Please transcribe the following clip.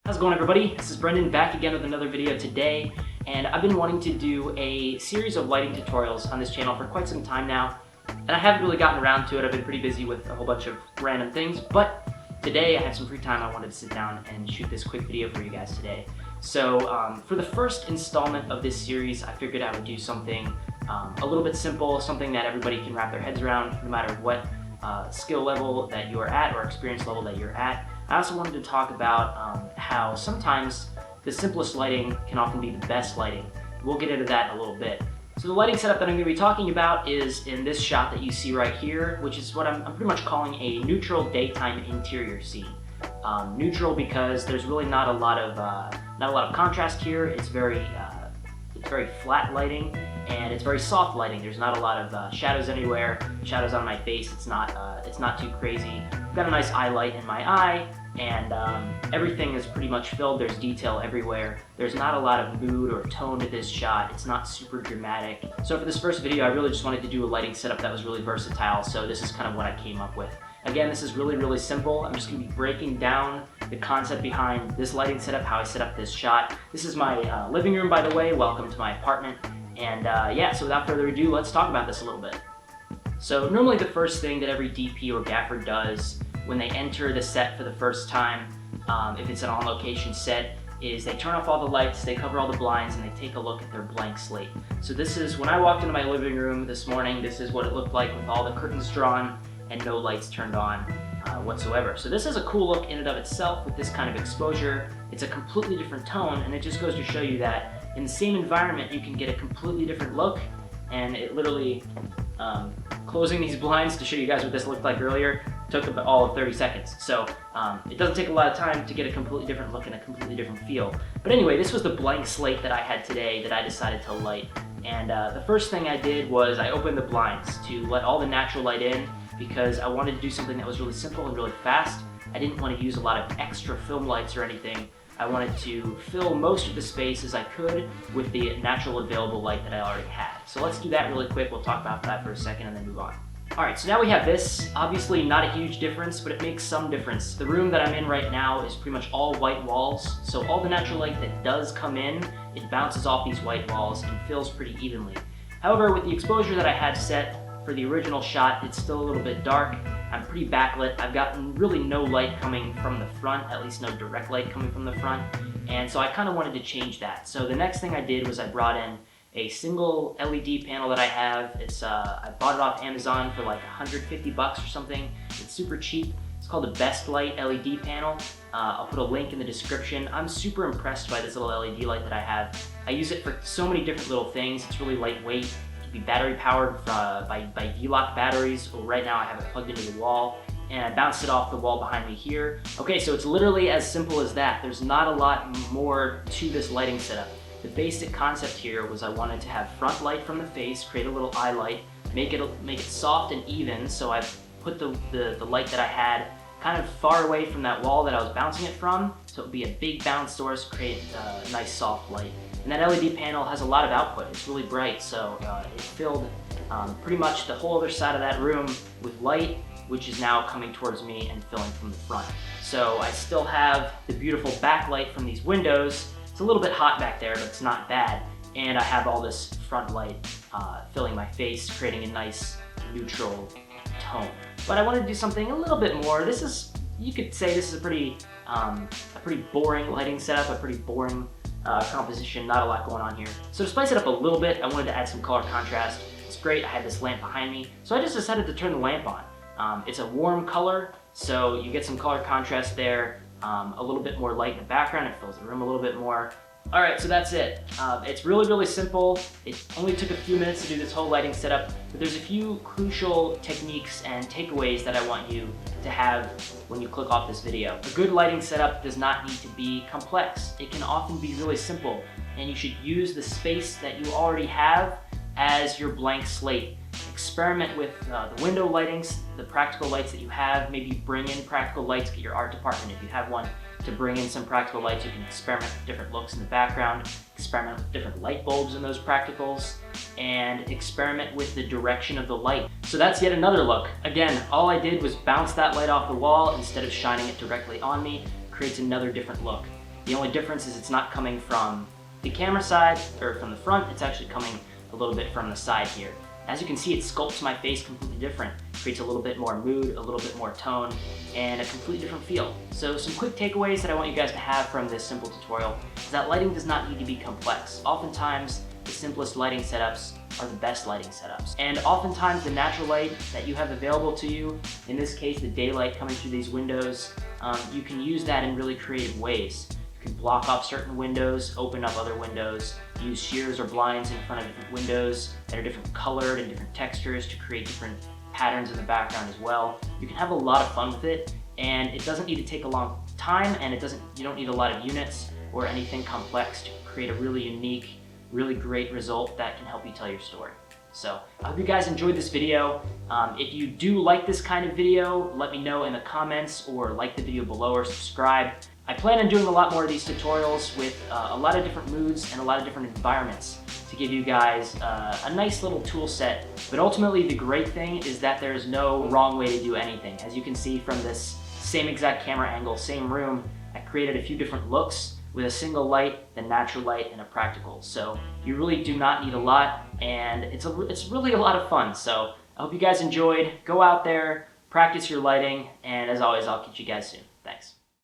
How's it going, everybody? This is Brendan back again with another video today, and I've been wanting to do a series of lighting tutorials on this channel for quite some time now, and I haven't really gotten around to it. I've been pretty busy with a whole bunch of random things, but today I had some free time. I wanted to sit down and shoot this quick video for you guys today. So for the first installment of this series, I figured I would do something a little bit simple, something that everybody can wrap their heads around, no matter what skill level that you're at or experience level that you're at. I also wanted to talk about how sometimes the simplest lighting can often be the best lighting. We'll get into that in a little bit. So the lighting setup that I'm going to be talking about is in this shot that you see right here, which is what I'm pretty much calling a neutral daytime interior scene. Neutral because there's really not a lot of contrast here. It's very flat lighting, and it's very soft lighting. There's not a lot of shadows anywhere. Shadows on my face. It's not too crazy. I've got a nice eye light in my eye, and everything is pretty much filled. There's detail everywhere. There's not a lot of mood or tone to this shot. It's not super dramatic. So for this first video, I really just wanted to do a lighting setup that was really versatile. So this is kind of what I came up with. Again, this is really simple. I'm just going to be breaking down the concept behind this lighting setup, how I set up this shot. This is my living room, by the way. Welcome to my apartment. And yeah, so without further ado, let's talk about this a little bit. So normally the first thing that every DP or gaffer does when they enter the set for the first time, if it's an on-location set, is they turn off all the lights, they cover all the blinds, and they take a look at their blank slate. So this is, when I walked into my living room this morning, this is what it looked like with all the curtains drawn and no lights turned on whatsoever. So this is a cool look in and of itself with this kind of exposure. It's a completely different tone, and it just goes to show you that in the same environment you can get a completely different look. And it literally, closing these blinds to show you guys what this looked like earlier took about all of 30 seconds. So it doesn't take a lot of time to get a completely different look and a completely different feel. But anyway, this was the blank slate that I had today that I decided to light. And the first thing I did was I opened the blinds to let all the natural light in, because I wanted to do something that was really simple and really fast. I didn't want to use a lot of extra film lights or anything. I wanted to fill most of the space as I could with the natural available light that I already had. So let's do that really quick. We'll talk about that for a second and then move on. Alright, so now we have this. Obviously not a huge difference, but it makes some difference. The room that I'm in right now is pretty much all white walls, so all the natural light that does come in, it bounces off these white walls and fills pretty evenly. However, with the exposure that I had set for the original shot, it's still a little bit dark. I'm pretty backlit. I've gotten really no light coming from the front, at least no direct light coming from the front, and so I kind of wanted to change that. So the next thing I did was I brought in a single LED panel that I have. It's I bought it off Amazon for like 150 bucks or something. It's super cheap. It's called the Best Light LED panel. I'll put a link in the description. I'm super impressed by this little LED light that I have. I use it for so many different little things. It's really lightweight. It can be battery powered by V-Lock batteries. Well, right now I have it plugged into the wall, and I bounced it off the wall behind me here. Okay, so it's literally as simple as that. There's not a lot more to this lighting setup. The basic concept here was I wanted to have front light from the face, create a little eye light, make it soft and even, so I put the light that I had kind of far away from that wall that I was bouncing it from, so it would be a big bounce source, create a nice soft light. And that LED panel has a lot of output. It's really bright, so it filled pretty much the whole other side of that room with light, which is now coming towards me and filling from the front. So I still have the beautiful backlight from these windows. It's a little bit hot back there, but it's not bad. And I have all this front light filling my face, creating a nice neutral tone. But I wanted to do something a little bit more. This is, you could say this is a pretty boring lighting setup, a pretty boring composition, not a lot going on here. So to spice it up a little bit, I wanted to add some color contrast. It's great, I had this lamp behind me, so I just decided to turn the lamp on. It's a warm color, so you get some color contrast there. A little bit more light in the background, it fills the room a little bit more. Alright, so that's it. It's really simple. It only took a few minutes to do this whole lighting setup, but there's a few crucial techniques and takeaways that I want you to have when you click off this video. A good lighting setup does not need to be complex. It can often be really simple, and you should use the space that you already have as your blank slate. Experiment with the window lightings, the practical lights that you have. Maybe bring in practical lights, get your art department, if you have one, to bring in some practical lights. You can experiment with different looks in the background, experiment with different light bulbs in those practicals, and experiment with the direction of the light. So that's yet another look. Again, all I did was bounce that light off the wall instead of shining it directly on me. Creates another different look. The only difference is it's not coming from the camera side or from the front, it's actually coming a little bit from the side here. As you can see, it sculpts my face completely different, creates a little bit more mood, a little bit more tone, and a completely different feel. So some quick takeaways that I want you guys to have from this simple tutorial is that lighting does not need to be complex. Oftentimes, the simplest lighting setups are the best lighting setups. And oftentimes the natural light that you have available to you, in this case the daylight coming through these windows, you can use that in really creative ways. You can block off certain windows, open up other windows, use shears or blinds in front of different windows that are different colored and different textures to create different patterns in the background as well. You can have a lot of fun with it, and it doesn't need to take a long time, and you don't need a lot of units or anything complex to create a really unique, really great result that can help you tell your story. So I hope you guys enjoyed this video. If you do like this kind of video, let me know in the comments, or like the video below, or subscribe. I plan on doing a lot more of these tutorials with a lot of different moods and a lot of different environments to give you guys a nice little tool set. But ultimately the great thing is that there's no wrong way to do anything. As you can see from this same exact camera angle, same room, I created a few different looks with a single light, the natural light, and a practical. So you really do not need a lot, and it's really a lot of fun. So I hope you guys enjoyed. Go out there, practice your lighting, and as always, I'll catch you guys soon. Thanks.